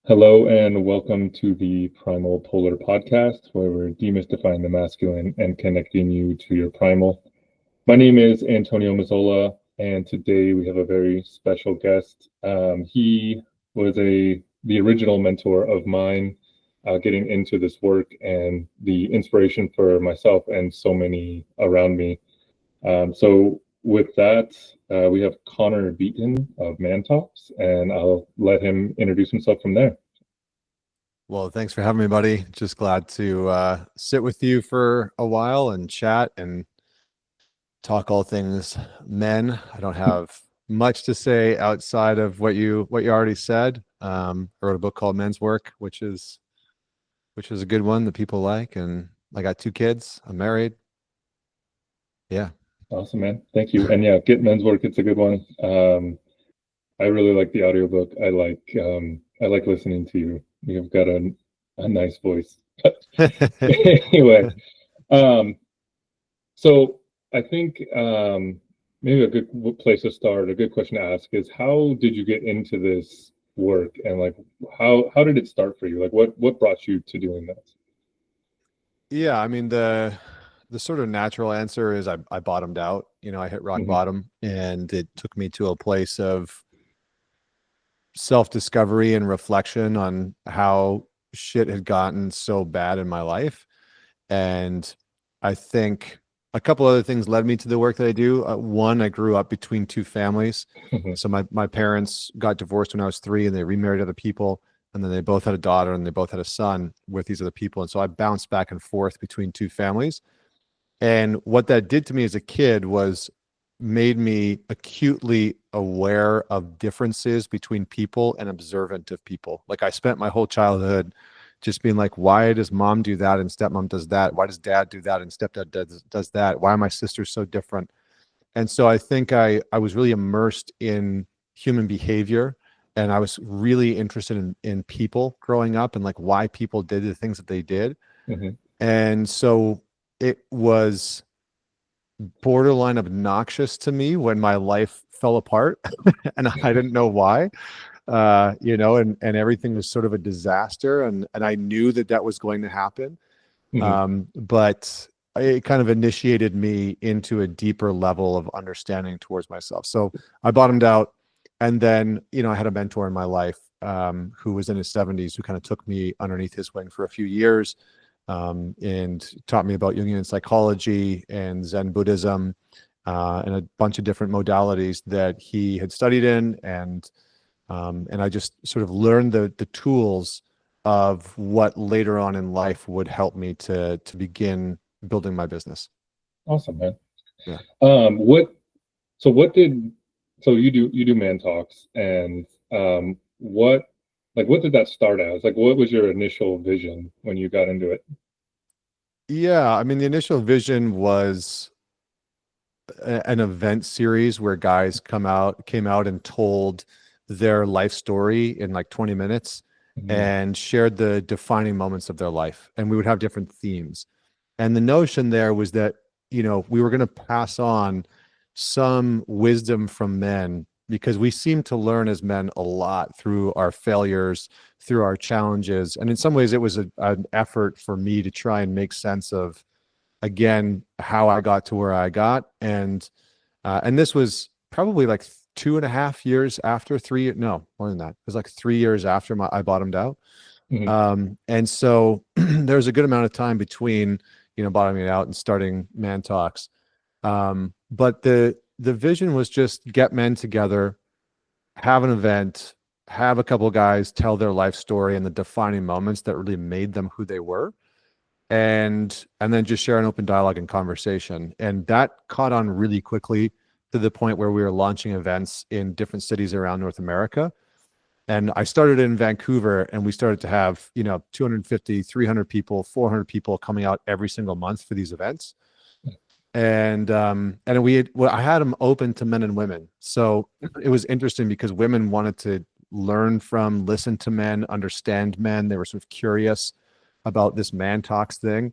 Hello and welcome to the Primal Polar podcast, where we're demystifying the masculine and connecting you to your primal. My name is Antonio Mazzola, and today we have a very special guest. He was the original mentor of mine, getting into this work and the inspiration for myself and so many around me. So with that, we have Connor Beaton of Man Talks, and I'll let him introduce himself from there. Well, thanks for having me, buddy. Just glad to sit with you for a while and chat and talk all things men. I don't have much to say outside of what you already said. I wrote a book called Men's Work, which is a good one that people like, and I got 2 kids. I'm married. Yeah. Awesome, man. Thank you. And yeah, get Men's Work. It's a good one. I really like the audiobook. I like listening to you. You've got a nice voice. Anyway, so I think maybe a good place to start, a good question to ask is, how did you get into this work, and like how did it start for you? Like what brought you to doing this? Yeah, I mean the sort of natural answer is I bottomed out. I hit rock bottom, and it took me to a place of self-discovery and reflection on how shit had gotten so bad in my life. And I think a couple other things led me to the work that I do. One, I grew up between 2 families. So my parents got divorced when I was 3, and they remarried other people. And then they both had a daughter, and they both had a son with these other people. And so I bounced back and forth between 2 families. And what that did to me as a kid was made me acutely aware of differences between people and observant of people. Like, I spent my whole childhood just being like, why does mom do that and stepmom does that? Why does dad do that and stepdad does that? Why are my sisters so different? And so I think I was really immersed in human behavior, and I was really interested in people growing up, and like why people did the things that they did. And so it was borderline obnoxious to me when my life fell apart and I didn't know why. And everything was sort of a disaster, and I knew that was going to happen. But it kind of initiated me into a deeper level of understanding towards myself. So I bottomed out, and then I had a mentor in my life who was in his 70s, who kind of took me underneath his wing for a few years, and taught me about Jungian psychology and Zen Buddhism, and a bunch of different modalities that he had studied in. And I just sort of learned the tools of what later on in life would help me to begin building my business. Awesome, man. Yeah. So you do Man Talks, and what did that start as? Like, what was your initial vision when you got into it? Yeah, I mean, the initial vision was an event series where guys came out and told their life story in like 20 minutes and shared the defining moments of their life. And we would have different themes. And the notion there was that, we were going to pass on some wisdom from men, because we seem to learn as men a lot through our failures, through our challenges. And in some ways, it was an effort for me to try and make sense of, again, how I got to where I got. And this was probably like 2.5 years after no, more than that. It was like 3 years after I bottomed out. And so there's a good amount of time between, bottoming out and starting Man Talks. But the vision was just get men together, have an event, have a couple of guys tell their life story and the defining moments that really made them who they were, and then just share an open dialogue and conversation. And that caught on really quickly, to the point where we were launching events in different cities around North America. And I started in Vancouver, and we started to have 250, 300 people, 400 people coming out every single month for these events. And I had them open to men and women. So it was interesting because women wanted to learn from, listen to men, understand men. They were sort of curious about this Man Talks thing.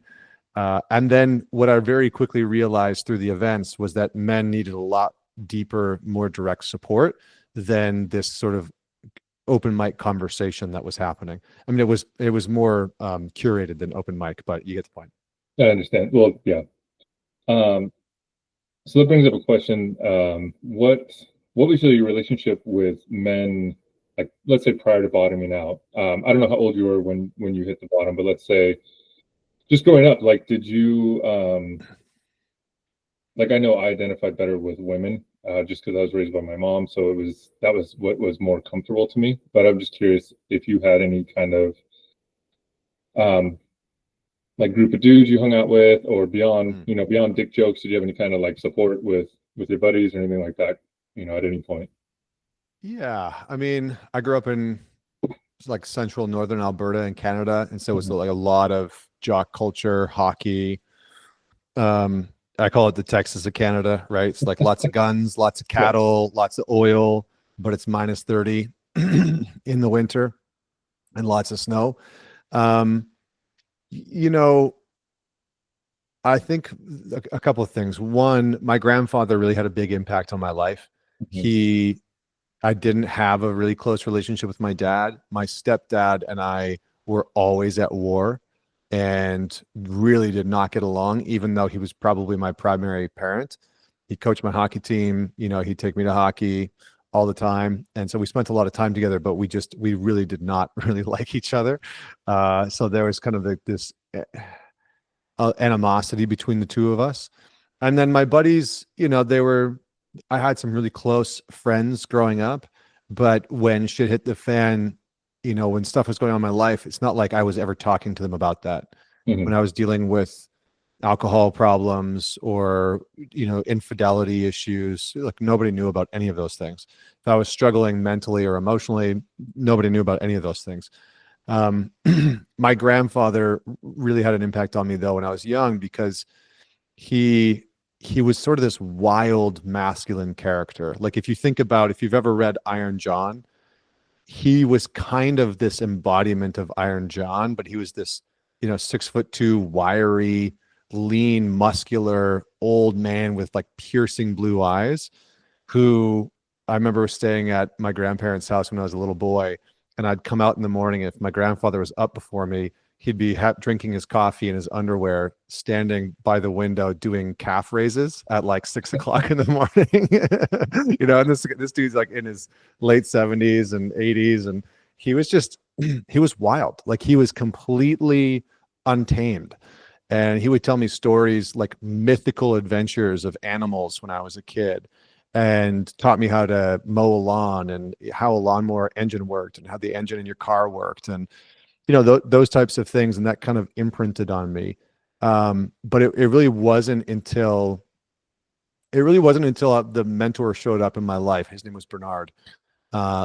And then what I very quickly realized through the events was that men needed a lot deeper, more direct support than this sort of open mic conversation that was happening. I mean, it was more curated than open mic, but you get the point. I understand. Well, yeah. Um, so that brings up a question. What was your relationship with men, like let's say prior to bottoming out? I don't know how old you were when you hit the bottom, but let's say just growing up, like did you like I know I identified better with women just because I was raised by my mom, so that was what was more comfortable to me. But I'm just curious if you had any kind of um, like group of dudes you hung out with, or beyond, beyond dick jokes, did you have any kind of like support with your buddies or anything like that, at any point? Yeah, I mean, I grew up in like central northern Alberta in Canada, and so it was Mhm. like a lot of jock culture, hockey. I call it the Texas of Canada, right? It's like lots of guns, lots of Yeah. cattle, lots of oil, but it's minus 30 in the winter and lots of snow. Um, you know, I think a couple of things. One, my grandfather really had a big impact on my life. Mhm. He I didn't have a really close relationship with my dad. My stepdad and I were always at war and really did not get along, even though he was probably my primary parent. He coached my hockey team. He'd take me to hockey all the time. And so we spent a lot of time together, but we really did not really like each other. So there was kind of this animosity between the two of us. And then my buddies, I had some really close friends growing up, but when shit hit the fan, when stuff was going on in my life, it's not like I was ever talking to them about that. Mhm. When I was dealing with alcohol problems or, infidelity issues, like nobody knew about any of those things. If I was struggling mentally or emotionally, nobody knew about any of those things. Um, my grandfather really had an impact on me though when I was young because he he was sort of this wild masculine character. Like if you've ever read Iron John, he was kind of this embodiment of Iron John, but he was this, 6'2", wiry, lean, muscular old man with like piercing blue eyes who I remember staying at my grandparents' house when I was a little boy, and I'd come out in the morning. If my grandfather was up before me, he'd be drinking his coffee in his underwear, standing by the window doing calf raises at like 6 o'clock in the morning. And this dude's like in his late 70s and 80s, and he was just he was wild. Like he was completely untamed. And he would tell me stories like mythical adventures of animals when I was a kid and taught me how to mow a lawn and how a lawnmower engine worked and how the engine in your car worked and those types of things, and that kind of imprinted on me. But it really wasn't until the mentor showed up in my life. His name was Bernard.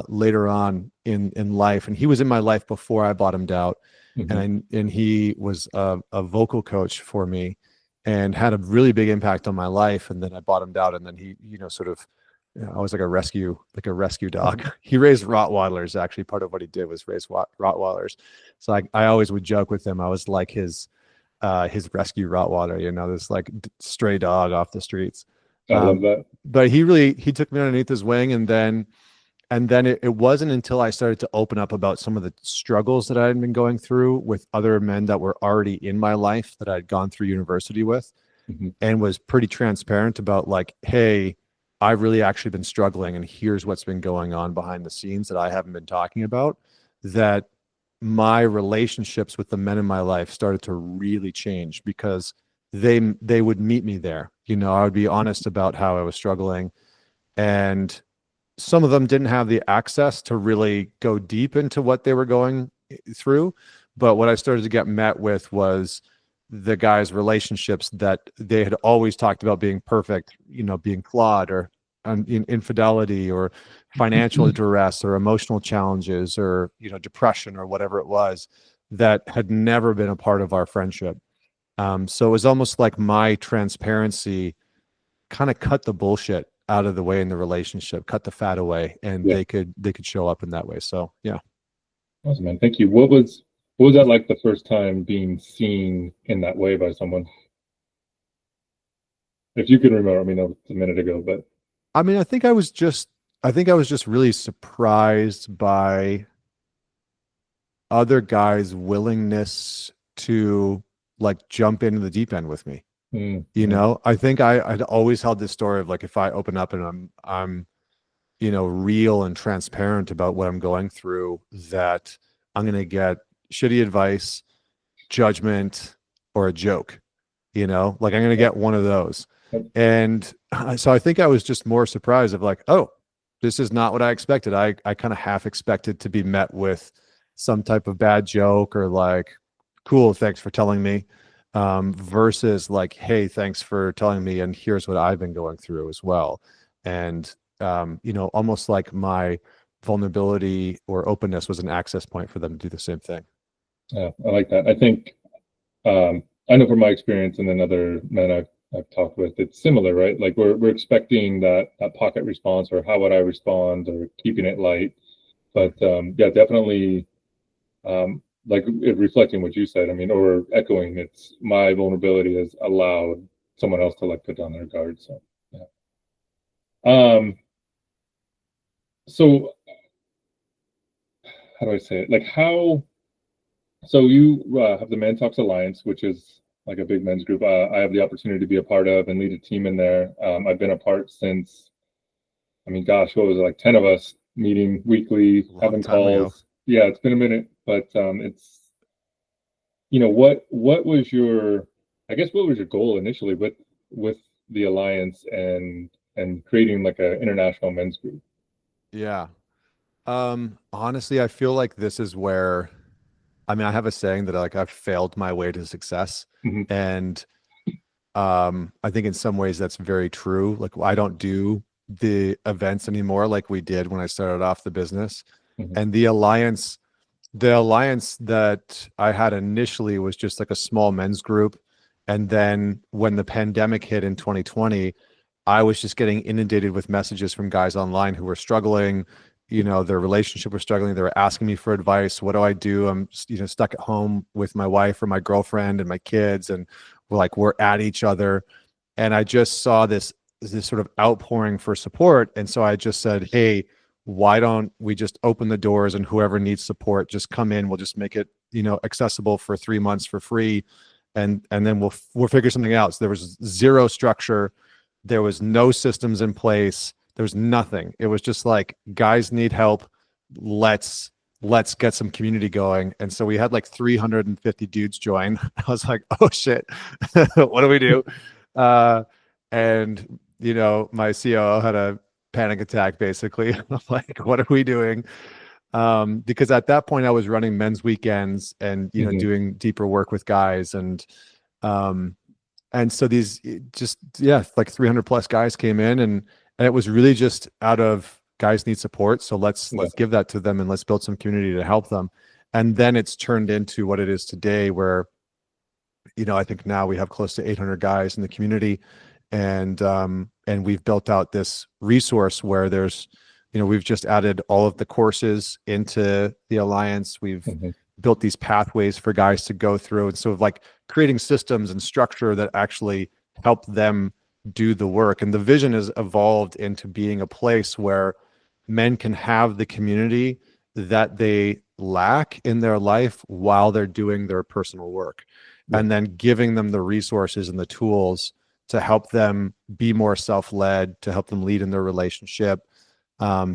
Later on in life, and he was in my life before I bottomed out, Mhm. and he was a vocal coach for me and had a really big impact on my life. And then I bottomed out, and then he, sort of, I was like a rescue dog. He raised Rottweilers. Actually, part of what he did was raise Rottweilers. So I always would joke with him. I was like his rescue Rottweiler, this like stray dog off the streets. I love that. But he took me underneath his wing, and then it wasn't until I started to open up about some of the struggles that I had been going through with other men that were already in my life that I'd gone through university with, Mhm. and was pretty transparent about like, hey, I've really actually been struggling, and here's what's been going on behind the scenes that I haven't been talking about, that my relationships with the men in my life started to really change because they would meet me there. I would be honest about how I was struggling, and some of them didn't have the access to really go deep into what they were going through. But what I started to get met with was the guys' relationships that they had always talked about being perfect, being flawed or infidelity or financial duress or emotional challenges or, depression or whatever it was that had never been a part of our friendship. So it was almost like my transparency kind of cut the bullshit out of the way in the relationship, cut the fat away, and Yeah. they could show up in that way. So yeah. Awesome, man. Thank you. What was that like the first time being seen in that way by someone? If you can remember, I mean, that was a minute ago, but I mean, I think I was just I think I was just really surprised by other guys' willingness to like jump into the deep end with me. You Mm-hmm. know, I think I'd always held this story of like, if I open up and I'm you know, real and transparent about what I'm going through, that I'm going to get shitty advice, judgment, or a joke, you know, like I'm going to get one of those. And so I think I was just more surprised of like, oh, this is not what I expected. I kind of half expected to be met with some type of bad joke or like, cool, thanks for telling me, versus like, hey, thanks for telling me, and here's what I've been going through as well. And you know, almost like my vulnerability or openness was an access point for them to do the same thing. Yeah, I like that. I think I know from my experience and then other men I've talked with, it's similar, right? Like we're expecting that pocket response or how would I respond or keeping it light. But yeah, definitely like reflecting what you said, I mean, or echoing, it's my vulnerability has allowed someone else to like put down their guard. So yeah. So how do I say it? Like how so you have the Man Talks Alliance, which is like a big men's group. I have the opportunity to be a part of and lead a team in there. I've been a part since, I mean, gosh, what was it, like 10 of us meeting weekly, A long having time ago. calls. Yeah, it's been a minute, but it's, what was your, I guess, what was your goal initially with the alliance and creating like an international men's group? Yeah. Honestly, I feel like this is where, I mean, I have a saying that like I've failed my way to success. Hmm. And I think in some ways that's very true. Like I don't do the events anymore like we did when I started off the business. Hmm. And the alliance that I had initially was just like a small men's group. And then when the pandemic hit in 2020, I was just getting inundated with messages from guys online who were struggling. You know, their relationship was struggling. They were asking me for advice. What do I do? I'm, you know, stuck at home with my wife or my girlfriend and my kids, and we're at each other. And I just saw this sort of outpouring for support. And so I just said, hey, why don't we just open the doors, and whoever needs support, just come in. We'll just make it, you know, accessible for 3 months for free. And then we'll figure something out. So there was zero structure. There was no systems in place. There was nothing. It was just like, guys need help. Let's get some community going. And so we had like 350 dudes join. I was like, oh shit, what do we do? Uh, and you know, my COO had a panic attack basically. I'm like, what are we doing? Because at that point I was running men's weekends and, you know, Hmm. doing deeper work with guys. Um, and so these just, yeah, like 300 plus guys came in, and it was really just out of guys need support. So Yeah. let's give that to them, and let's build some community to help them. And then it's turned into what it is today, where, you know, I think now we have close to 800 guys in the community, and we've built out this resource where there's, you know, we've just added all of the courses into the alliance. We've Hmm. built these pathways for guys to go through, and so like creating systems and structure that actually help them do the work. And the vision has evolved into being a place where men can have the community that they lack in their life while they're doing their personal work, Yeah. and then giving them the resources and the tools to help them be more self-led, to help them lead in their relationship,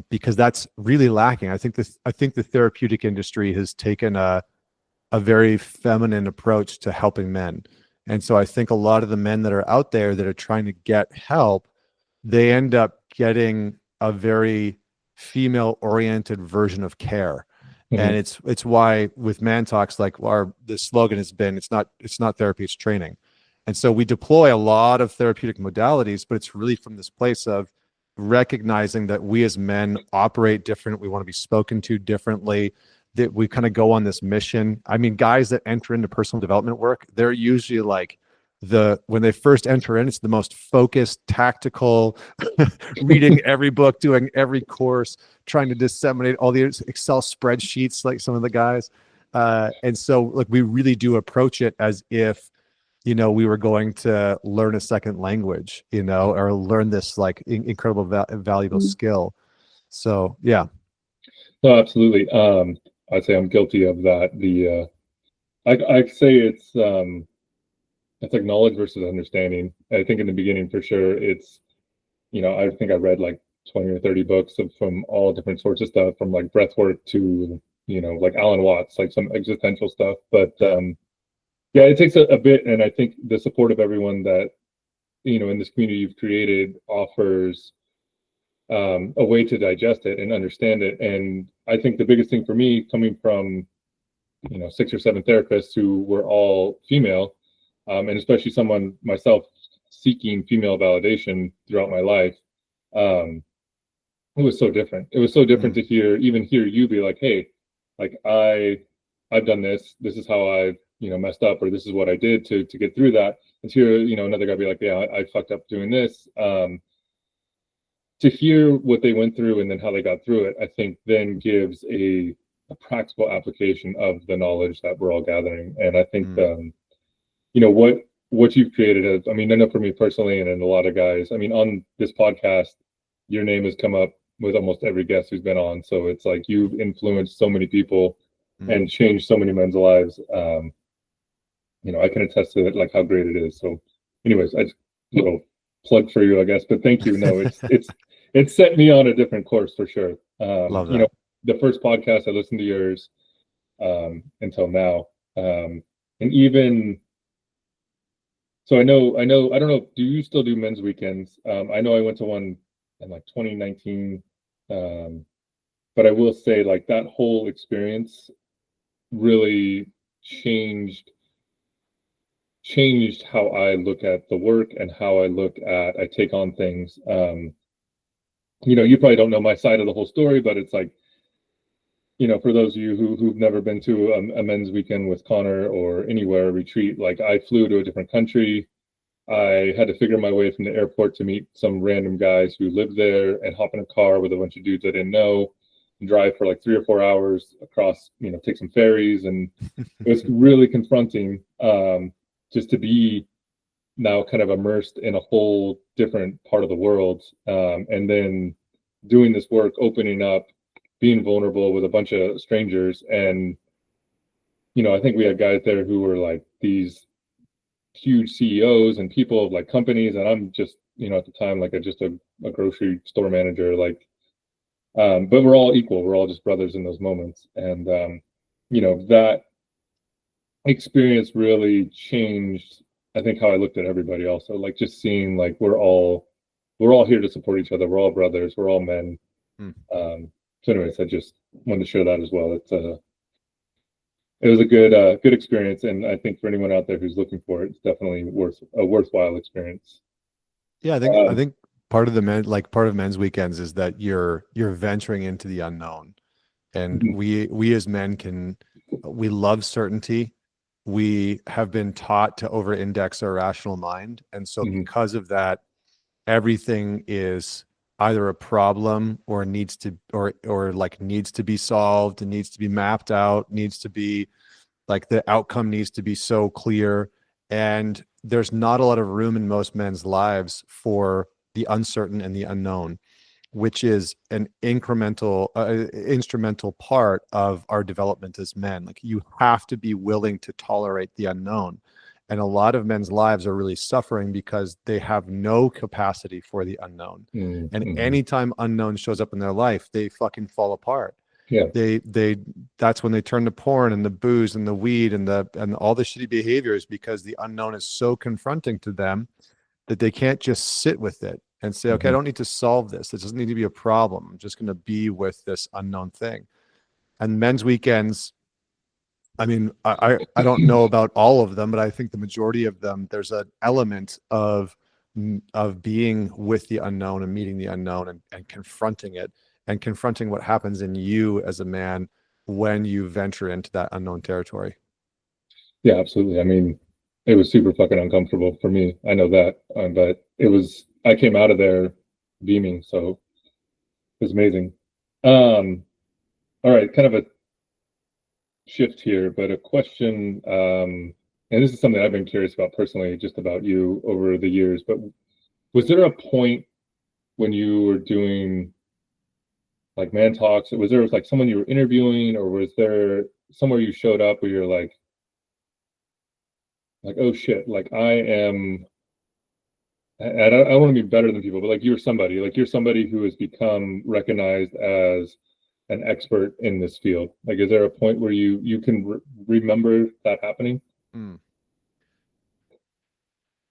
because that's really lacking. I think the therapeutic industry has taken a very feminine approach to helping men. And so I think a lot of the men that are out there that are trying to get help, they end up getting a very female oriented version of care. And Hmm. it's why with Man Talks, like the slogan has been, it's not therapy, it's training. And so we deploy a lot of therapeutic modalities, but it's really from this place of recognizing that we as men operate different. We want to be spoken to differently, that we kind of go on this mission. I mean, guys that enter into personal development work, they're usually like when they first enter in, it's the most focused, tactical, reading every book, doing every course, trying to disseminate all the Excel spreadsheets, like some of the guys. And so like we really do approach it as if, you know, we were going to learn a second language, you know, or learn this like incredible valuable skill. So yeah. No, absolutely. I'd say I'm guilty of that. I say it's like knowledge versus understanding. I think in the beginning, for sure, I think I read like 20 or 30 books from all different sorts of stuff, from like breath work to, like Alan Watts, like some existential stuff. But yeah, it takes a bit. And I think the support of everyone that, in this community you've created offers a way to digest it and understand it. And I think the biggest thing for me, coming from, 6 or 7 therapists who were all female, and especially someone myself seeking female validation throughout my life, it was so different. It was so different to hear you be like, hey, like I've done this. This is how I've, messed up, or this is what I did to get through that. And to hear, another guy be like, yeah, I fucked up doing this. To hear what they went through and then how they got through it, I think then gives a practical application of the knowledge that we're all gathering. And I think, what you've created is, I mean, I know for me personally, and then a lot of guys, I mean, on this podcast, your name has come up with almost every guest who's been on. So it's like you've influenced so many people and changed so many men's lives. I can attest to it, like how great it is. So anyways, I just little plug for you, I guess, but thank you. No, it's set me on a different course for sure. Love that. The first podcast I listened to yours until now. And even so, I don't know, do you still do men's weekends? I know I went to one in like 2019. But I will say, like, that whole experience really changed how I look at the work and how I take on things. You probably don't know my side of the whole story, but it's like, for those of you who've never been to a men's weekend with Connor or anywhere, a retreat, like I flew to a different country. I had to figure my way from the airport to meet some random guys who lived there and hop in a car with a bunch of dudes I didn't know and drive for like 3 or 4 hours across, take some ferries. And it was really confronting, just to be now kind of immersed in a whole different part of the world. And then doing this work, opening up, being vulnerable with a bunch of strangers. And, I think we had guys there who were like these huge CEOs and people of like companies, and I'm just, at the time, like just a grocery store manager, like, but we're all equal. We're all just brothers in those moments. And, that experience really changed, I think, how I looked at everybody also, like just seeing like we're all here to support each other. We're all brothers. We're all men. So anyways, I just wanted to share that as well. It was a good experience, and I think for anyone out there who's looking for it, it's definitely a worthwhile experience. Yeah, I think part of men's weekends is that you're venturing into the unknown, and we as men we love certainty. We have been taught to over-index our rational mind, and so because of that, everything is either a problem or needs to be solved, and needs to be mapped out, needs to be like the outcome needs to be so clear. And there's not a lot of room in most men's lives for the uncertain and the unknown, which is an instrumental part of our development as men. Like, you have to be willing to tolerate the unknown. And a lot of men's lives are really suffering because they have no capacity for the unknown. And anytime unknown shows up in their life, they fucking fall apart. Yeah. That's when they turn to porn and the booze and the weed and all the shitty behaviors, because the unknown is so confronting to them that they can't just sit with it and say, okay, I don't need to solve this. It doesn't need to be a problem. I'm just going to be with this unknown thing. And men's weekends, I mean, I don't know about all of them, but I think the majority of them, there's an element of being with the unknown and meeting the unknown and confronting it, and confronting what happens in you as a man when you venture into that unknown territory. Yeah, absolutely. I mean, it was super fucking uncomfortable for me. I know that, but I came out of there beaming, so it was amazing. All right, kind of a shift here, but a question, and this is something I've been curious about personally, just about you over the years, but was there a point when you were doing like man talks? Was there like someone you were interviewing, or was there somewhere you showed up where you're like, oh shit, like I am, I want to be better than people, but like you're somebody who has become recognized as an expert in this field. Like, is there a point where you can remember that happening? Mm.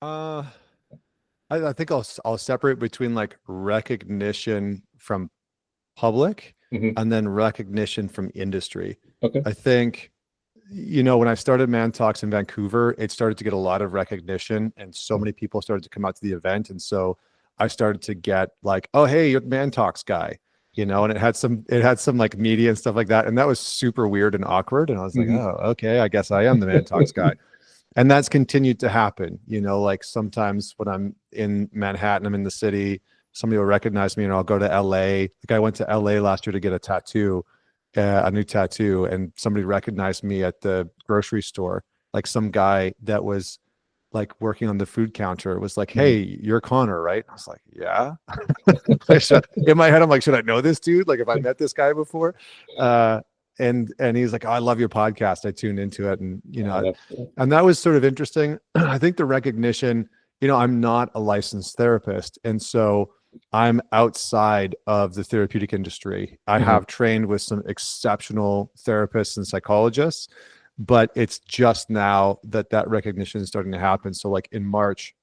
Uh, I think I'll separate between like recognition from public Hmm. and then recognition from industry. Okay. I think, you know, when I started Man Talks in Vancouver, it started to get a lot of recognition and so many people started to come out to the event. And so I started to get like, oh, hey, you're the Man Talks guy, you know, and it had some like media and stuff like that. And that was super weird and awkward. And I was like, Hmm. oh, okay, I guess I am the Man Talks guy. And that's continued to happen, you know, like sometimes when I'm in Manhattan, I'm in the city, somebody will recognize me and I'll go to LA. Like I went to LA last year to get a tattoo, a new tattoo, and somebody recognized me at the grocery store. Like some guy that was like working on the food counter was like, Hmm. hey, you're Connor, right? I was like, yeah. In my head, I'm like, should I know this dude? Like, have I met this guy before? Uh, and he's like, oh, I love your podcast. I tuned into it, and you know, That's cool. and that was sort of interesting. I think the recognition, you know, I'm not a licensed therapist, and so I'm outside of the therapeutic industry. I Hmm. have trained with some exceptional therapists and psychologists, but it's just now that that recognition is starting to happen. So like in March,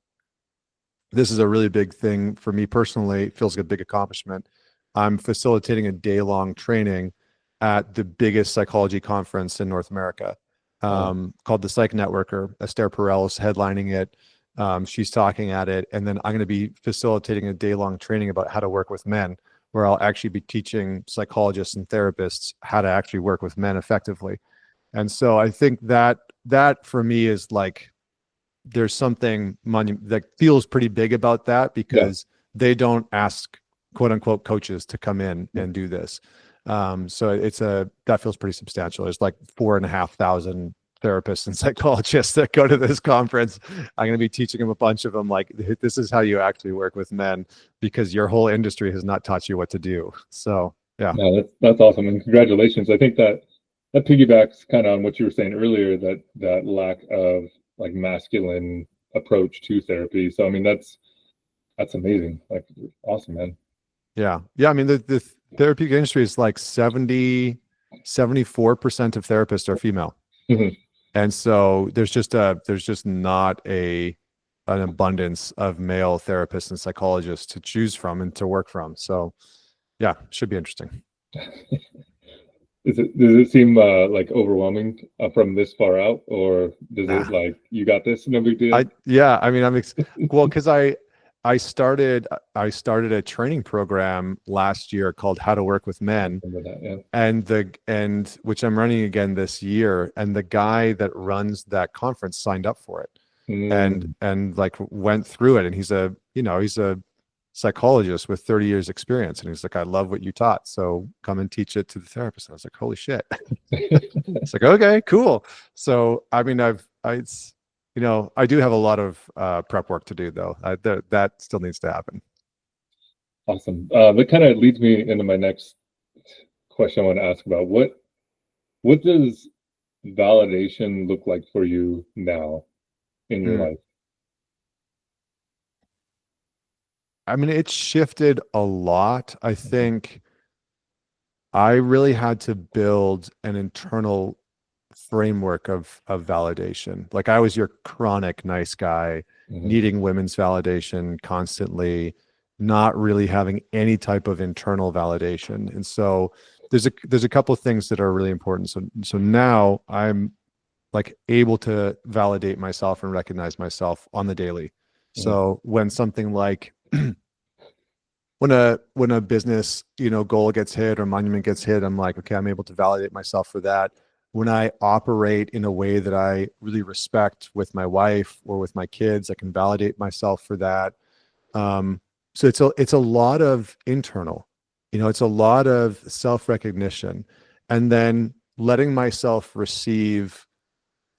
this is a really big thing for me personally. It feels like a big accomplishment. I'm facilitating a day-long training at the biggest psychology conference in North America, Wow. called the Psych Networker. Esther Perel is headlining it. She's talking at it, and then I'm going to be facilitating a day-long training about how to work with men, where I'll actually be teaching psychologists and therapists how to actually work with men effectively. And so I think that that for me is like there's something that feels pretty big about that Yeah. because they don't ask quote unquote coaches to come in and do this. So that feels pretty substantial. There's like 4,500 therapists and psychologists that go to this conference. I'm going to be teaching them a bunch of them like this is how you actually work with men because your whole industry has not taught you what to do. So yeah. No, that's awesome, and congratulations. I think that piggybacks kind of on what you were saying earlier, that lack of like masculine approach to therapy. So I mean, that's amazing. Like, awesome, man. Yeah. Yeah. I mean, the therapeutic industry is like 74% of therapists are female. Hmm. And so there's just not an abundance of male therapists and psychologists to choose from and to work from. So yeah, should be interesting. Does it seem like overwhelming from this far out, or does it Nah. like you got this, no big deal? Yeah, I mean, well, because I started a training program last year called How to Work with Men, Remember that, yeah. and which I'm running again this year. And the guy that runs that conference signed up for it Mm. and like went through it. And he's a psychologist with 30 years experience. And he's like, I love what you taught. So come and teach it to the therapist. And I was like, holy shit. It's like, okay, cool. So, I mean, it's, you know, I do have a lot of prep work to do though. That still needs to happen. Awesome. That kind of leads me into my next question I want to ask about. What does validation look like for you now in your Mm. life? I mean, it's shifted a lot. I think I really had to build an internal framework of validation. Like I was your chronic nice guy, Hmm. needing women's validation constantly, not really having any type of internal validation. And so there's a couple of things that are really important. So now I'm like able to validate myself and recognize myself on the daily. Hmm. So when something like when a business, you know, goal gets hit or monument gets hit, I'm like, okay, I'm able to validate myself for that. When I operate in a way that I really respect with my wife or with my kids, I can validate myself for that. So it's a lot of internal, you know, it's a lot of self-recognition, and then letting myself receive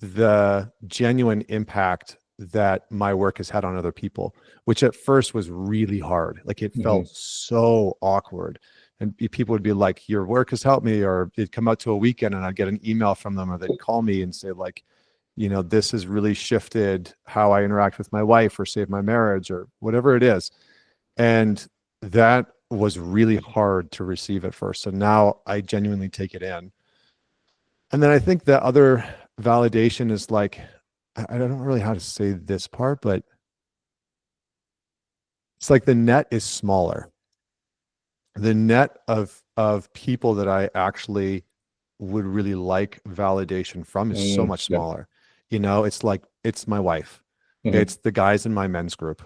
the genuine impact that my work has had on other people, which at first was really hard. Like it Hmm. felt so awkward and people would be like, your work has helped me, or it'd come out to a weekend and I'd get an email from them, or they'd call me and say like, this has really shifted how I interact with my wife or save my marriage or whatever it is. And that was really hard to receive at first. So now I genuinely take it in. And then I think the other validation is like, I don't know really how to say this part, but it's like the net is smaller. The net of people that I actually would really like validation from is so much smaller. It's like, it's my wife, it's the guys in my men's group,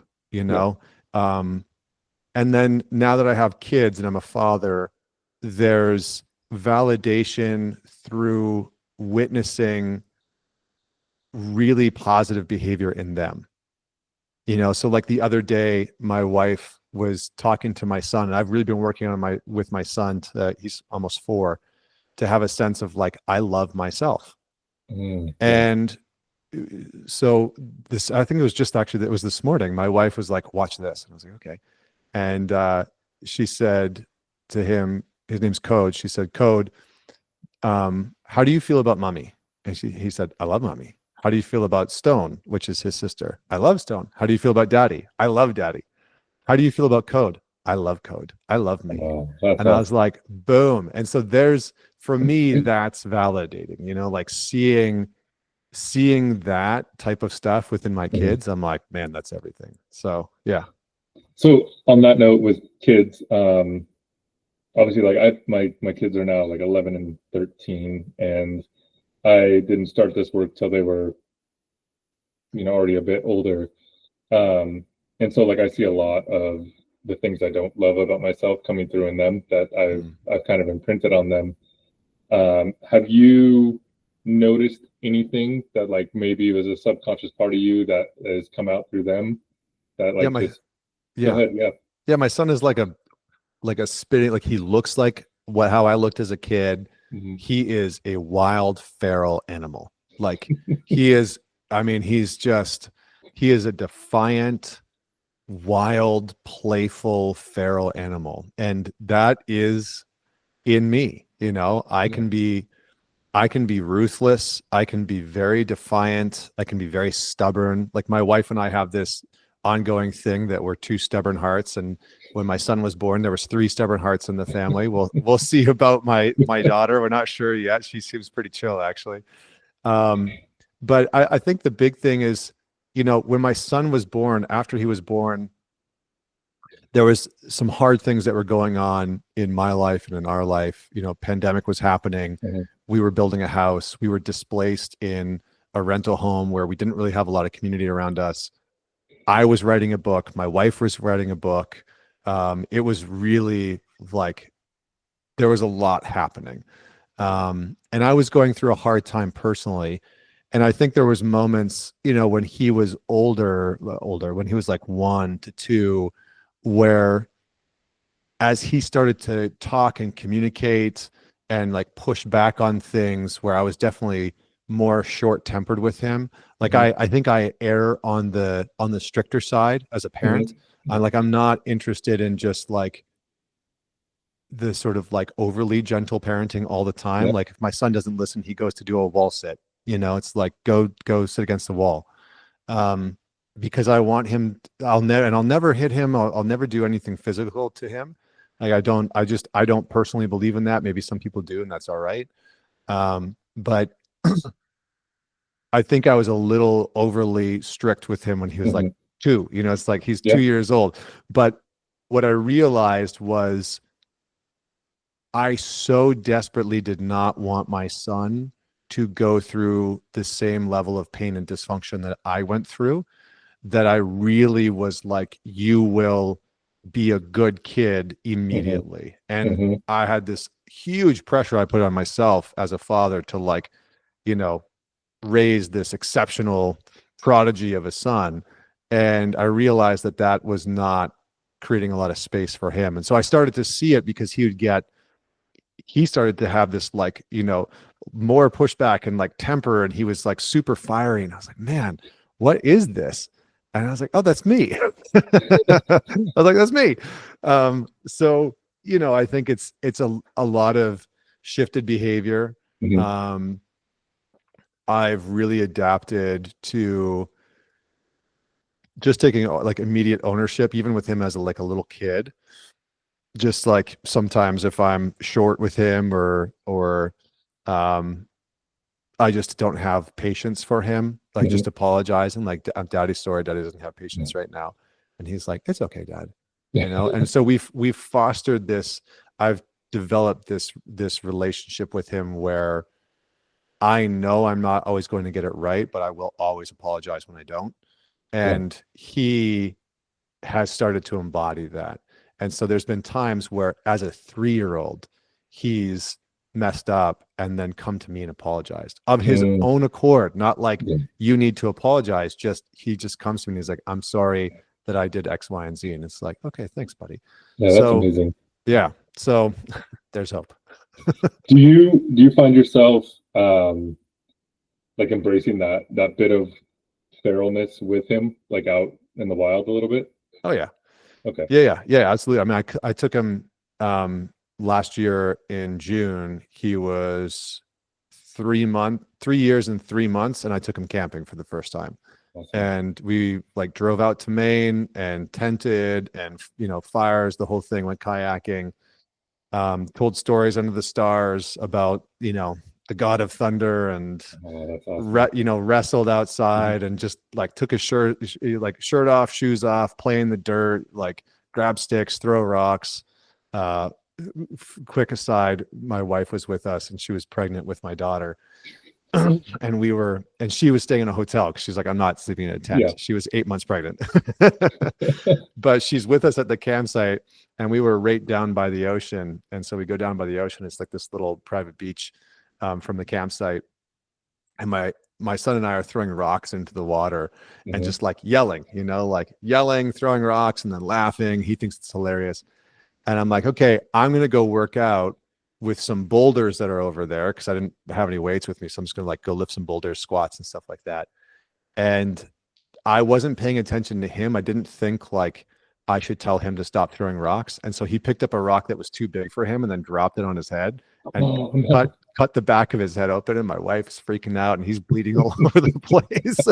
and then now that I have kids and I'm a father, there's validation through witnessing really positive behavior in them. So like the other day, my wife was talking to my son, and I've really been working on with my son, he's almost 4, to have a sense of like, I love myself. And so I think it was just actually, it was this morning, my wife was like, watch this. And I was like, okay. And she said to him, his name's Code. She said, Code, how do you feel about mommy? And he said, I love mommy. How do you feel about Stone, which is his sister? I love Stone. How do you feel about Daddy? I love Daddy. How do you feel about Code? I love Code. I love me. And I was like, boom. And so for me, that's validating, like seeing that type of stuff within my kids. I'm like, man, that's everything. So, yeah. So on that note with kids, obviously like my kids are now like 11 and 13, and I didn't start this work till they were, already a bit older. And so like I see a lot of the things I don't love about myself coming through in them that I've kind of imprinted on them. Have you noticed anything that like maybe it was a subconscious part of you that has come out through them? That like go ahead. Yeah, my son is like a spitting, like he looks like how I looked as a kid. He is a wild feral animal. Like he is a defiant, wild, playful, feral animal. And that is in me. I can be ruthless. I can be very defiant. I can be very stubborn. Like my wife and I have this ongoing thing that we're 2 stubborn hearts. And when my son was born, there was 3 stubborn hearts in the family. We'll see about my daughter. We're not sure yet. She seems pretty chill, actually. But I think the big thing is, when my son was born, after he was born, there was some hard things that were going on in my life and in our life. Pandemic was happening. We were building a house. We were displaced in a rental home where we didn't really have a lot of community around us. I was writing a book. My wife was writing a book. It was really like there was a lot happening. And I was going through a hard time personally. And I think there was moments, when he was older, when he was like 1 to 2, where as he started to talk and communicate and like push back on things, where I was definitely more short-tempered with him. Like I think I err on the stricter side as a parent. I'm not interested in just like the sort of like overly gentle parenting all the time. Like if my son doesn't listen, he goes to do a wall sit. It's like go sit against the wall. Because I want him. I'll never hit him. I'll never do anything physical to him. Like I don't personally believe in that. Maybe some people do, and that's all right. But I think I was a little overly strict with him when he was like 2. It's like he's 2 years old. But what I realized was I so desperately did not want my son to go through the same level of pain and dysfunction that I went through, that I really was like, you will be a good kid immediately. And I had this huge pressure I put on myself as a father to like, raise this exceptional prodigy of a son. And I realized that was not creating a lot of space for him. And so I started to see it, because he started to have this like, more pushback and like temper, and he was like super fiery. And I was like, man, what is this? And I was like, oh, that's me. I was like, that's me. So I think it's a lot of shifted behavior. Mhm. I've really adapted to just taking like immediate ownership, even with him as like a little kid. Just like sometimes if I'm short with him or um I just don't have patience for him, like Mhm. just apologize and like, I'm daddy's sorry, daddy doesn't have Yeah. patience right now. And he's like, it's okay, dad. Yeah. And so we've fostered this. I've developed this relationship with him where I know I'm not always going to get it right, but I will always apologize when I don't. Yeah. And he has started to embody that. And so there's been times where, as a 3-year-old, he's messed up and then come to me and apologized of his Mm, own accord, not like yeah. you need to apologize. Just he just comes to me and he's like, I'm sorry that I did X, Y, and Z. And it's like, okay, thanks, buddy. Yeah, that's So amazing. yeah, so there's hope. Do you find yourself like embracing that bit of feralness with him, like out in the wild a little bit? Oh yeah. Okay. Yeah, absolutely. I mean, I took him last year in June. He was 3 years and 3 months, and I took him camping for the first time. Awesome. And we like drove out to Maine and tented and fires, the whole thing, went kayaking, told stories under the stars about the god of thunder, and Oh, that's awesome. wrestled Mhm. outside and just like took his shirt off, shoes off, play in the dirt, like grab sticks, throw rocks. Uh, Quick aside, my wife was with us and she was pregnant with my daughter. And she was staying in a hotel because she's like, I'm not sleeping in a Yeah. tent. She was 8 months pregnant. But she's with us at the campsite, and we were right down by the ocean. And so we go down by the ocean. It's like this little private beach from the campsite. And my son and I are throwing rocks into the water and Mhm. just like yelling, like yelling, throwing rocks, and then laughing. He thinks it's hilarious. And I'm like, okay, I'm going to go work out with some boulders that are over there because I didn't have any weights with me. So I'm just going to like go lift some boulders, squats, and stuff like that. And I wasn't paying attention to him. I didn't think like I should tell him to stop throwing rocks. And so he picked up a rock that was too big for him and then dropped it on his head and Oh cut no. cut the back of his head open. And my wife's freaking out and he's bleeding all over the place.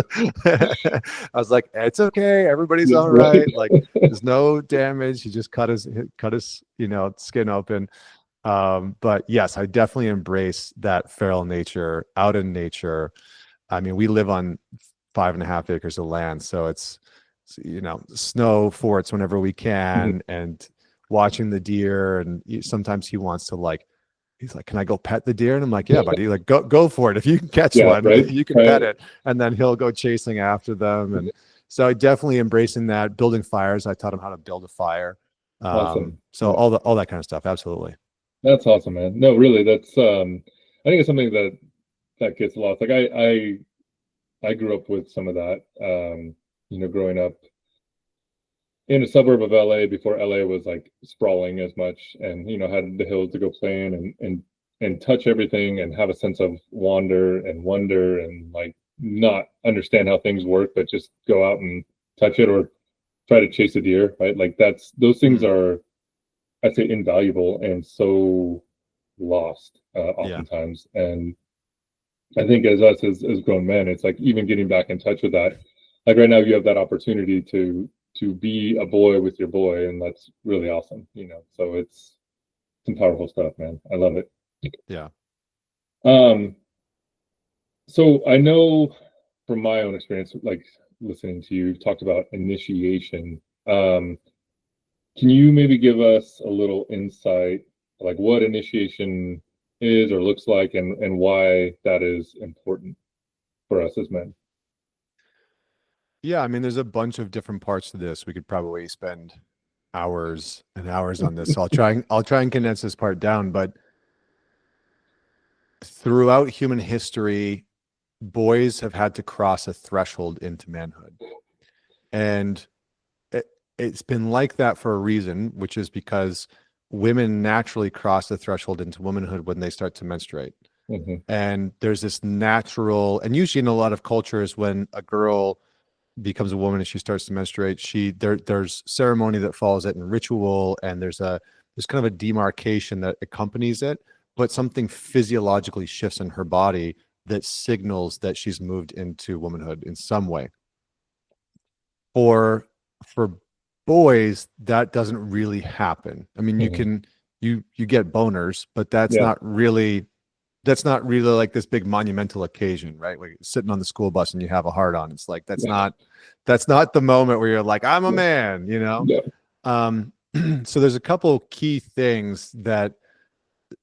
I was like, it's okay. Everybody's Just all right. right. Like there's no damage. He just cut his skin open. But yes, I definitely embrace that feral nature out in nature. I mean, we live on 5.5 acres of land, so it's snow forts whenever we Mhm. can, and watching the deer. And sometimes he wants to like, he's like, can I go pet the deer? And I'm like, yeah, buddy, like go for it. If you can catch Yeah, one, right. you can Right. pet it. And then he'll go chasing after them. And so I definitely embracing that. Building fires, I taught him how to build a fire. Awesome. So Yeah. all that kind of stuff. Absolutely. That's awesome, man. No, really, that's I think it's something that gets lost. Like I grew up with some of that. Growing up in a suburb of LA before LA was like sprawling as much, and had the hills to go play in and touch everything and have a sense of wander and wonder and like not understand how things work, but just go out and touch it or try to chase a deer, right? Like those things Mm, are, I'd say, invaluable and so lost yeah. oftentimes. And I think as us as grown men, it's like even getting back in touch with that. Like right now, you have that opportunity to be a boy with your boy, and that's really awesome. So it's some powerful stuff, man. I love it. Yeah. Um, so I know from my own experience, like listening to you, you've talked about initiation. Can you maybe give us a little insight, like what initiation is or looks like, and why that is important for us as men? Yeah, I mean, there's a bunch of different parts to this. We could probably spend hours and hours on this. So I'll try and condense this part down. But throughout human history, boys have had to cross a threshold into manhood. And it's been like that for a reason, which is because women naturally cross the threshold into womanhood when they start to menstruate. Hmm. And there's this natural, and usually in a lot of cultures, when a girl becomes a woman and she starts to menstruate, there's ceremony that follows it and ritual, and there's a there's kind of a demarcation that accompanies it, but something physiologically shifts in her body that signals that she's moved into womanhood in some way. Or for boys, that doesn't really happen. I mean, you can you get boners, but that's not really like this big monumental occasion, right? Like sitting on the school bus and you have a heart on. It's like that's not the moment where you're like, I'm a man, you know? So there's a couple key things that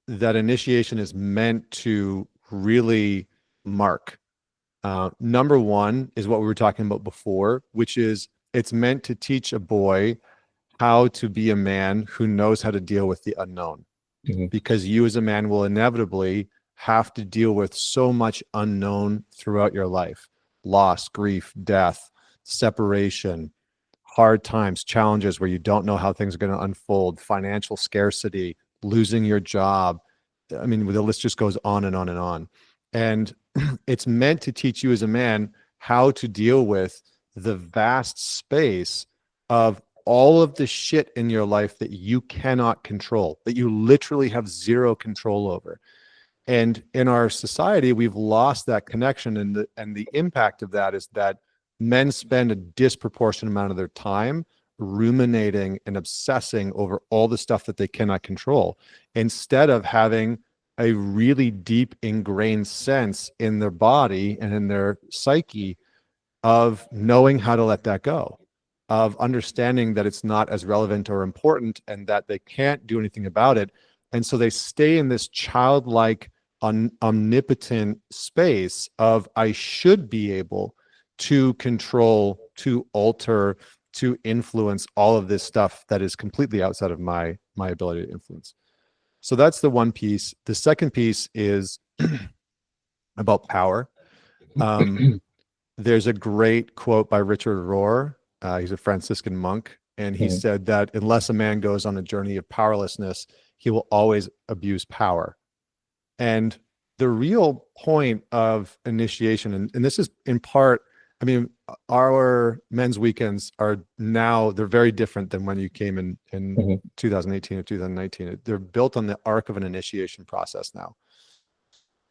initiation is meant to really mark. Number one is what we were talking about before, which is it's meant to teach a boy how to be a man who knows how to deal with the unknown. Because you as a man will inevitably have to deal with so much unknown throughout your life: loss, grief, death, separation, hard times, challenges where you don't know how things are going to unfold, financial scarcity, losing your job. I mean, the list just goes on and on and on. And it's meant to teach you as a man how to deal with the vast space of all of the shit in your life that you cannot control, that you literally have zero control over. And in our society, we've lost that connection. And the impact of that is that men spend a disproportionate amount of their time ruminating and obsessing over all the stuff that they cannot control, instead of having a really deep ingrained sense in their body and in their psyche of knowing how to let that go, of understanding that it's not as relevant or important and that they can't do anything about it. And so they stay in this childlike, omnipotent space of, I should be able to control, to alter, to influence all of this stuff that is completely outside of my ability to influence. So that's the one piece. The second piece is about power. There's a great quote by Richard Rohr. He's a Franciscan monk, and he said that unless a man goes on a journey of powerlessness, he will always abuse power. And the real point of initiation, and this is in part, I mean, our men's weekends are now, they're very different than when you came in 2018 or 2019. They're built on the arc of an initiation process now.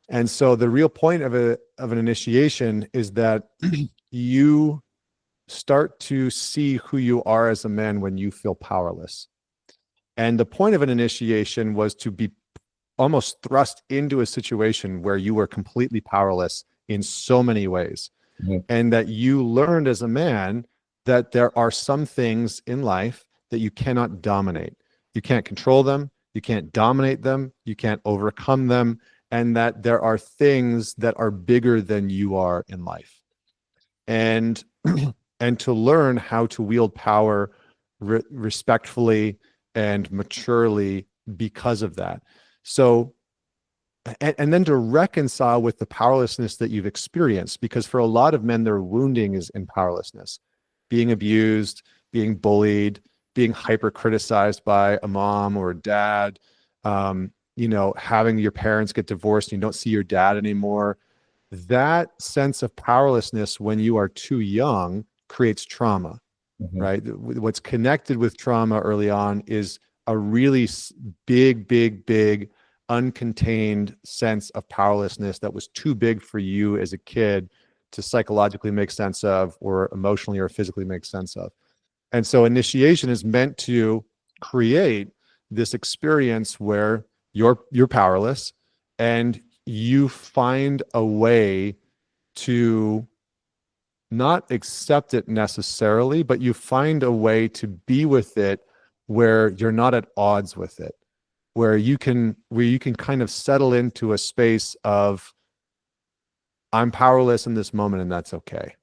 And so the real point of an initiation is that you start to see who you are as a man when you feel powerless. And the point of an initiation was to be almost thrust into a situation where you were completely powerless in so many ways. And that you learned as a man that there are some things in life that you cannot dominate. You can't control them. You can't dominate them. You can't overcome them. And that there are things that are bigger than you are in life. And to learn how to wield power respectfully and maturely because of that. So, and then to reconcile with the powerlessness that you've experienced, because for a lot of men, their wounding is in powerlessness, being abused, being bullied, being hyper criticized by a mom or a dad, you know, having your parents get divorced and you don't see your dad anymore. That sense of powerlessness when you are too young creates trauma, right? What's connected with trauma early on is a really big uncontained sense of powerlessness that was too big for you as a kid to psychologically make sense of, or emotionally or physically make sense of. And so initiation is meant to create this experience where you're powerless and you find a way to not accept it necessarily, but you find a way to be with it where you're not at odds with it, where you can kind of settle into a space of, I'm powerless in this moment and that's okay.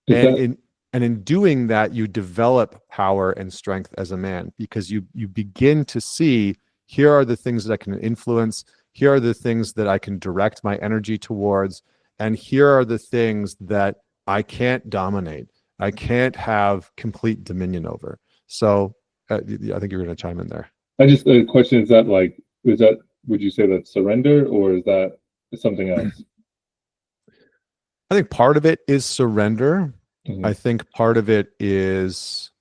And in doing that, you develop power and strength as a man, because you begin to see, here are the things that I can influence, here are the things that I can direct my energy towards, and here are the things that I can't dominate, I can't have complete dominion over. So I think you're going to chime in there. The question is that, like, would you say that's surrender, or is that something else? I think part of it is surrender. I think part of it is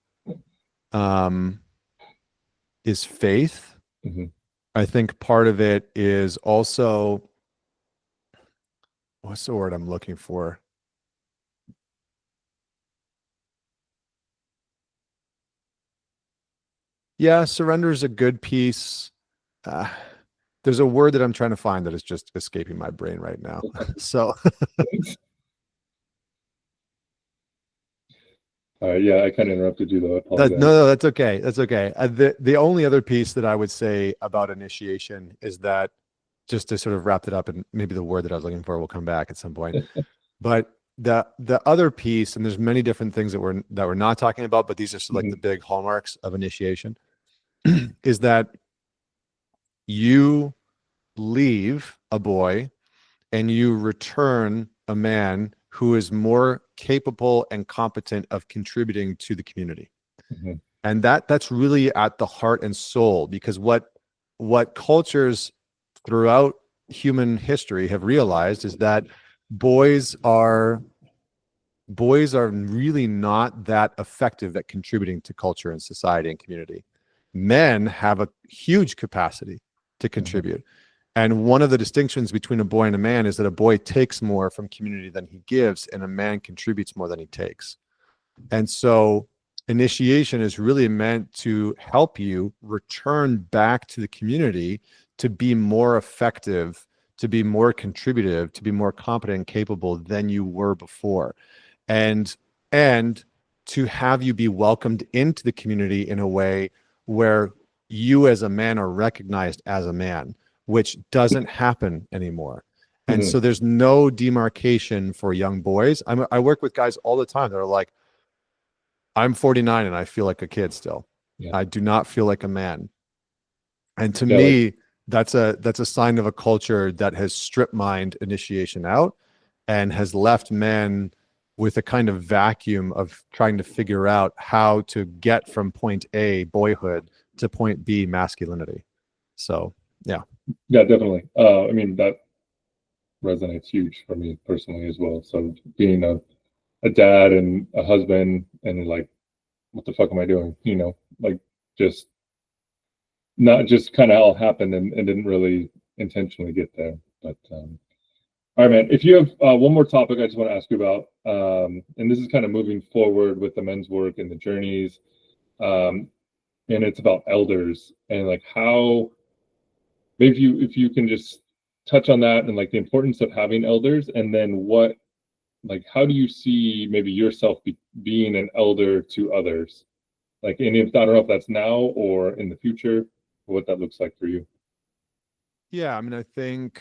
is faith. Mm-hmm. I think part of it is also, what's the word I'm looking for? Yeah, surrender is a good piece. There's a word that I'm trying to find that is just escaping my brain right now. So Yeah, I kind of interrupted you though. I apologize. no, that's okay. That's okay. The only other piece that I would say about initiation is that, just to sort of wrap it up, and maybe the word that I was looking for will come back at some point. But the other piece, and there's many different things that we're not talking about, but these are sort of like the big hallmarks of initiation, is that you leave a boy and you return a man who is more capable and competent of contributing to the community. Mm-hmm. And that's really at the heart and soul, because what cultures throughout human history have realized is that boys are really not that effective at contributing to culture and society and community. Men have a huge capacity to contribute. And one of the distinctions between a boy and a man is that a boy takes more from community than he gives, and a man contributes more than he takes. And so initiation is really meant to help you return back to the community to be more effective, to be more contributive, to be more competent and capable than you were before. And to have you be welcomed into the community in a way where you as a man are recognized as a man, which doesn't happen anymore. And so there's no demarcation for young boys. I work with guys all the time that are like, I'm 49 and I feel like a kid still. Yeah. I do not feel like a man. And to me, that's a sign of a culture that has strip mined initiation out and has left men with a kind of vacuum of trying to figure out how to get from point A, boyhood, to point B, masculinity. So, yeah. Yeah, definitely. I mean, that resonates huge for me personally as well. So being a dad and a husband, and like, what the fuck am I doing? You know, like, just not just kind of all happened and didn't really intentionally get there. But all right, man, if you have one more topic I just want to ask you about, and this is kind of moving forward with the men's work and the journeys, and it's about elders and like how, maybe if you can just touch on that and like the importance of having elders, and then what, like, how do you see maybe yourself being an elder to others? Like, and if, I don't know if that's now or in the future, what that looks like for you. Yeah, I mean, I think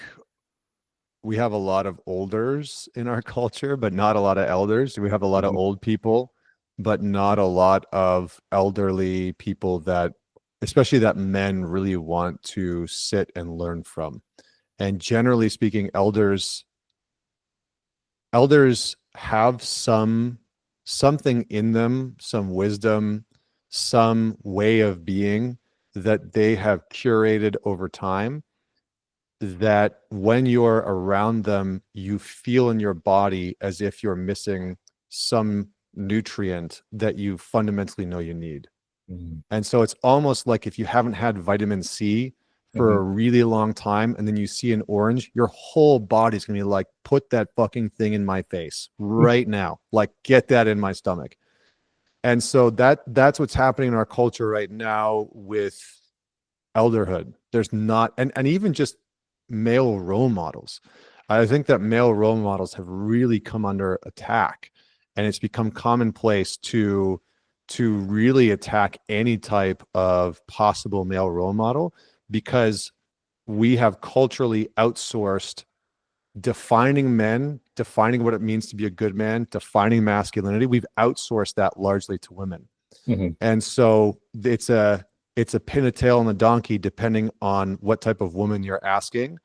we have a lot of olders in our culture, but not a lot of elders. We have a lot of old people, but not a lot of elderly people that, especially that men really want to sit and learn from. And generally speaking, elders have something in them, some wisdom, some way of being that they have curated over time, that when you're around them, you feel in your body as if you're missing some nutrient that you fundamentally know you need. And so it's almost like if you haven't had vitamin C for a really long time, and then you see an orange, your whole body's gonna be like, put that fucking thing in my face right now. Like, get that in my stomach. And so that's what's happening in our culture right now with elderhood. There's not, and even just male role models. I think that male role models have really come under attack, and it's become commonplace to really attack any type of possible male role model, because we have culturally outsourced defining men, defining what it means to be a good man, defining masculinity. We've outsourced that largely to women. And so it's a pin, a tail, and a donkey, depending on what type of woman you're asking,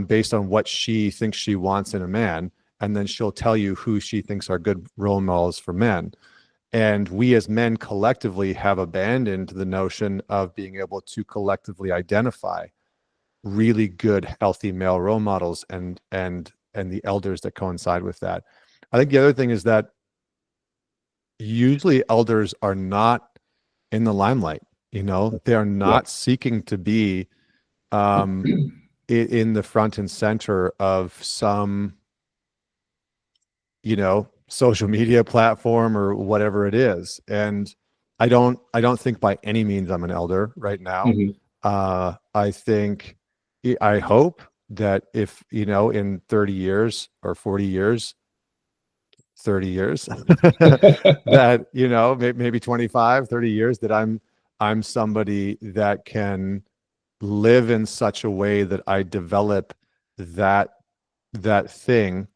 based on what she thinks she wants in a man. And then she'll tell you who she thinks are good role models for men. And we as men collectively have abandoned the notion of being able to collectively identify really good, healthy male role models and the elders that coincide with that. I think the other thing is that usually elders are not in the limelight. You know, they're not seeking to be in the front and center of some, you know, social media platform or whatever it is. And I don't think by any means I'm an elder right now. Mhm. I think, I hope that if, you know, in 30 years or 40 years, 30 years, that, you know, maybe 25, 30 years, that I'm somebody that can live in such a way that I develop that thing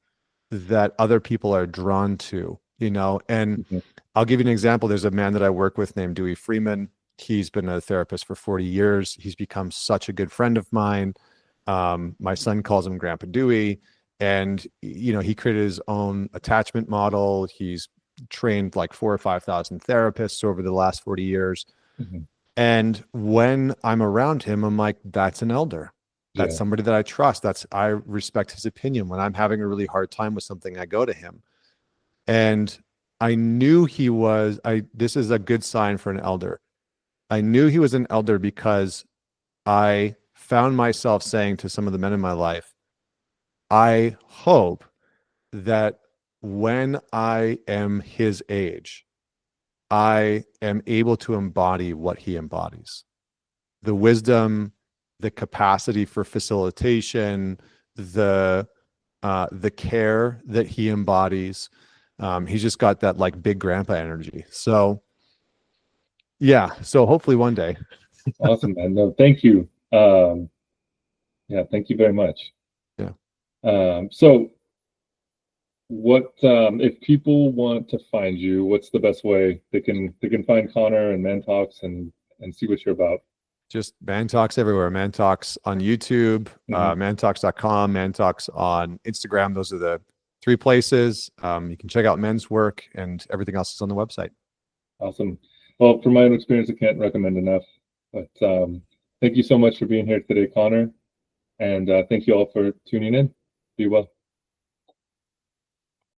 that other people are drawn to, you know. And Mhm. I'll give you an example. There's a man that I work with named Dewey Freeman. He's been a therapist for 40 years. He's become such a good friend of mine. My son calls him Grandpa Dewey. And, you know, he created his own attachment model. He's trained like 4,000 or 5,000 therapists over the last 40 years. Mhm. And when I'm around him, I'm like, that's an elder. That's Yeah. somebody that I trust. I respect his opinion. When I'm having a really hard time with something, I go to him. And I knew this is a good sign for an elder. I knew he was an elder because I found myself saying to some of the men in my life, I hope that when I am his age, I am able to embody what he embodies. The wisdom, the capacity for facilitation, the care that he embodies. He's just got that like big grandpa energy. So yeah, so hopefully one day. Awesome, man. No, thank you. Yeah, thank you very much. Yeah. So what if people want to find you, what's the best way they can find Connor and Man Talks and see what you're about? Just Man Talks everywhere. Man Talks on YouTube, Mhm. mantalks.com, Man Talks on Instagram. Those are the three places. You can check out Men's work, and everything else is on the website. Awesome. Well, from my own experience, I can't recommend enough. But thank you so much for being here today, Connor. And thank you all for tuning in. Be well.